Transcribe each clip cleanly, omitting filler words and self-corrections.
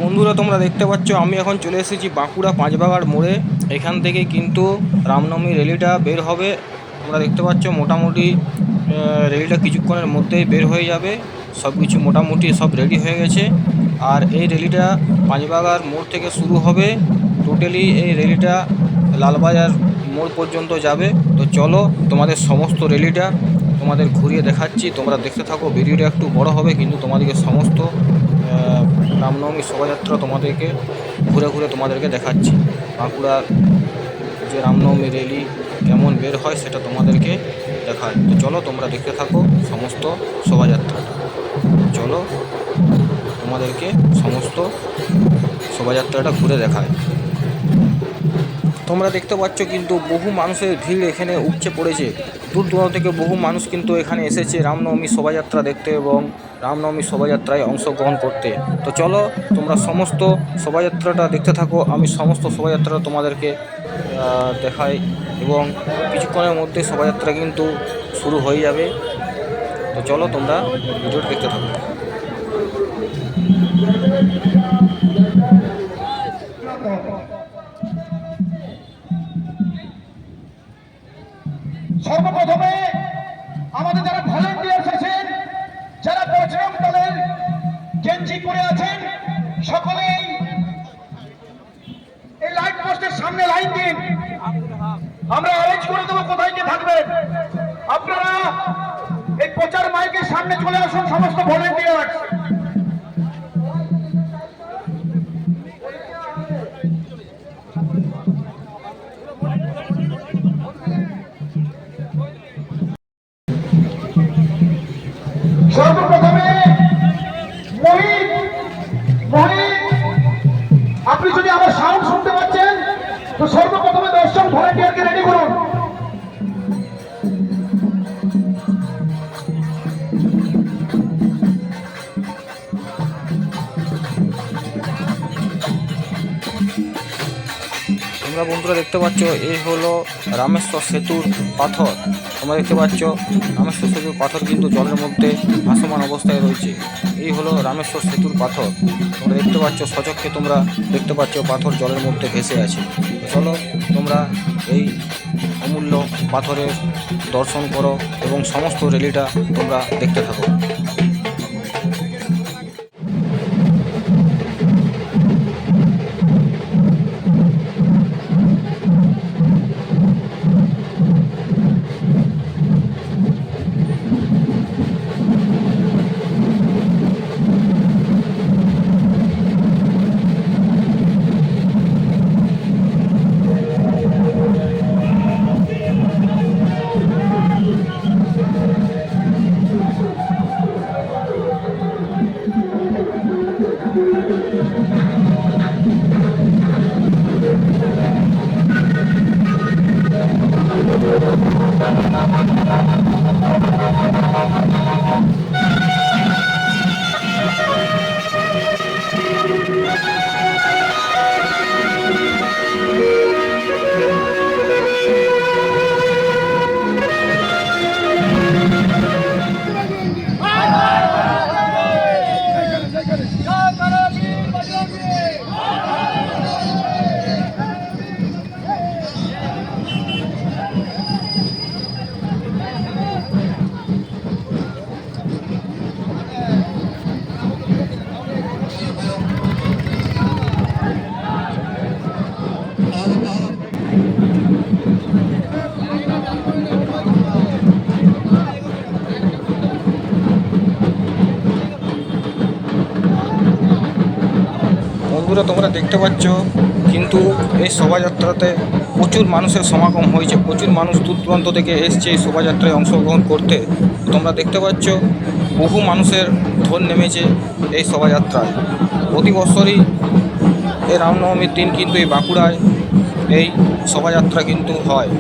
বন্ধুরা তোমরা দেখতে পাচ্ছ আমি এখন চলে এসেছি বাঁকুড়া পাঁচবাগার মোড়ে। এখান থেকে কিন্তু রামনবমী র্যালিটা বের হবে। তোমরা দেখতে পাচ্ছ মোটামুটি র্যালিটা কিছুক্ষণের মধ্যেই বের হয়ে যাবে। সব কিছু মোটামুটি সব রেডি হয়ে গেছে। আর এই র্যালিটা পাঁচবাগার মোড় থেকে শুরু হবে। টোটালি এই র্যালিটা লালবাজার মোড় পর্যন্ত যাবে। তো চলো তোমাদের সমস্ত র্যালিটা তোমাদের ঘুরিয়ে দেখাচ্ছি, তোমরা দেখতে থাকো। ভিডিওটা একটু বড় হবে কিন্তু তোমাদেরকে সমস্ত রামনবমী শোভাযাত্রা তোমাদেরকে ঘুরে ঘুরে তোমাদেরকে দেখাচ্ছি। বাঁকুড়ার যে রামনবমী র্যালি কেমন বের হয় সেটা তোমাদেরকে দেখায়। তো চলো তোমরা দেখতে থাকো সমস্ত শোভাযাত্রাটা। চলো তোমাদেরকে সমস্ত শোভাযাত্রাটা ঘুরে দেখায়। তোমরা দেখতে পাচ্ছ কিন্তু বহু মানুষের ভিড় এখানে উপচে পড়েছে। দূর দূরান্ত থেকে বহু মানুষ কিন্তু এখানে এসেছে রামনবমী শোভাযাত্রা দেখতে এবং রামনবমী শোভাযাত্রায় অংশগ্রহণ করতে। তো চলো তোমরা সমস্ত শোভাযাত্রাটা দেখতে থাকো। আমি সমস্ত শোভাযাত্রা তোমাদেরকে দেখাই এবং কিছুক্ষণের মধ্যে শোভাযাত্রা কিন্তু শুরু হয়ে যাবে। তো চলো তোমরা ভিডিওটা দেখতে থাকো। সর্বপ্রথমে আমাদের যারা ভলেন্টিয়ার্স আছেন, যারা বজরং দলের গেঞ্জি পরে আছেন, সকলেই এই লাইট পোস্টের সামনে লাইন দিন। আমরা অ্যারেঞ্জ করে দেবো কোথায় কে থাকবেন। আপনারা এই প্রচার মাইকের সামনে চলে আসুন সমস্ত ভলেন্টিয়ার্স। সর্বপ্রথমে আপনি যদি আমার সাউন্ড শুনতে পাচ্ছেন তো সর্বপ্রথমে 10 জন ভলেন্টিয়ারকে রেডি করুন। তোমরা বন্ধুরা দেখতে পাচ্ছ এই হলো রামেশ্বর সেতুর পাথর। তোমরা দেখতে পাচ্ছ রামেশ্বর সেতুর পাথর কিন্তু জলের মধ্যে ভাসমান অবস্থায় রয়েছে। এই হলো রামেশ্বর সেতুর পাথর। তোমরা দেখতে পাচ্ছ সচক্ষে, তোমরা দেখতে পাচ্ছ পাথর জলের মধ্যে ভেসে আছে। চলো তোমরা এই অমূল্য পাথরের দর্শন করো এবং সমস্ত র্যালিটা তোমরা দেখতে থাকো। বন্ধুরা তোমরা দেখতে পাচ্ছ কিন্তু এই শোভাযাত্রাতে প্রচুর মানুষের সমাগম হয়েছে। প্রচুর মানুষ দূর দূরান্ত থেকে এসছে এই শোভাযাত্রায় অংশগ্রহণ করতে। তোমরা দেখতে পাচ্ছ বহু মানুষের ঢল নেমেছে এই শোভাযাত্রায়। প্রতি বছরই এই রামনবমীর দিন কিন্তু এই বাঁকুড়ায় এই শোভাযাত্রা কিন্তু হয়।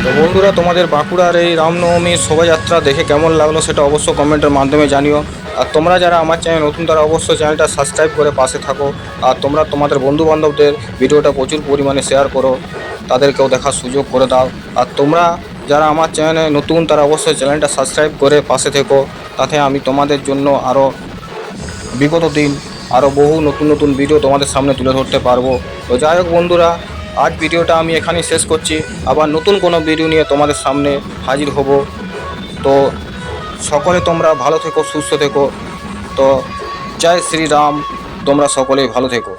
তো বন্ধুরা, তোমাদের বাঁকুড়ার এই রামনবমীর শোভাযাত্রা দেখে কেমন লাগলো সেটা অবশ্য কমেন্টের মাধ্যমে জানিও। আর তোমরা যারা আমার চ্যানেল নতুন তারা অবশ্যই চ্যানেলটা সাবস্ক্রাইব করে পাশে থাকো। আর তোমরা তোমাদের বন্ধুবান্ধবদের ভিডিওটা প্রচুর পরিমাণে শেয়ার করো, তাদেরকেও দেখার সুযোগ করে দাও। আর তোমরা যারা আমার চ্যানেলে নতুন তারা অবশ্যই চ্যানেলটা সাবস্ক্রাইব করে পাশে থেকো, তাতে আমি তোমাদের জন্য আরও বিগত দিন আরও বহু নতুন নতুন ভিডিও তোমাদের সামনে তুলে ধরতে পারবো। তো যাই হোক বন্ধুরা, আজ ভিডিওটা আমি এখানেই শেষ করছি। আবার নতুন কোনো ভিডিও নিয়ে তোমাদের সামনে হাজির হব। তো সকলে তোমরা ভালো থেকো, সুস্থ থেকো। তো জয় শ্রীরাম, তোমরা সকলেই ভালো থেকো।